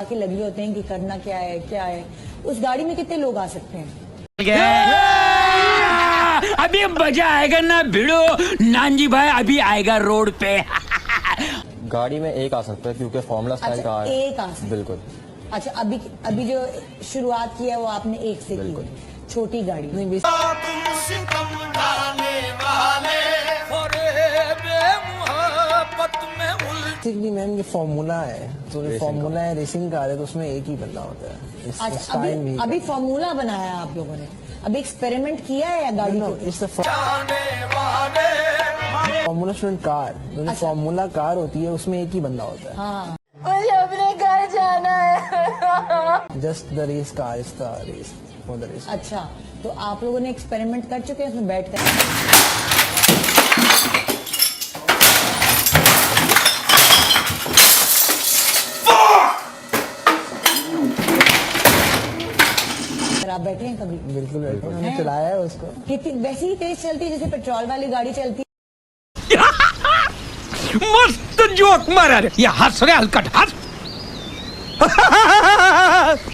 आके लगे होते हैं कि करना क्या है क्या है। उस गाड़ी में कितने लोग आ सकते हैं? अभी मजा आएगा ना भिड़ो। नानजी भाई अभी आएगा रोड पे। गाड़ी में एक आ सकता है क्योंकि फॉर्मूला स्टाइल अच्छा, का है। एक आ सकता है। बिल्कुल। अच्छा, अभी जो शुरुआत की है वो आपने एक से की, छोटी गाड़ी नहीं। बेसिकली मैम ये फॉर्मूला है, तो ये फॉर्मूला है, रेसिंग कार है, तो उसमें एक ही बंदा होता है। अच्छा, अभी फॉर्मूला बनाया है आप लोगों ने, अभी एक्सपेरिमेंट किया है या गाड़ी को? इट्स फॉर्मूला स्टूडेंट कार, जो फॉर्मूला कार होती है उसमें एक ही बंदा होता है। हाँ, मुझे अपने घर जाना है। Just the race car is the race for the race. अच्छा, तो आप लोगों ने एक्सपेरिमेंट कर चुके हैं उसमें बैठ कर? आप बैठे हैं कभी? बिल्कुल बैठे, मैंने चलाया है उसको। कितनी वैसे ही तेज चलती है जैसे पेट्रोल वाली गाड़ी चलती है? मस्त जोक मारा रे। ये हंस रहे हलकट हंस।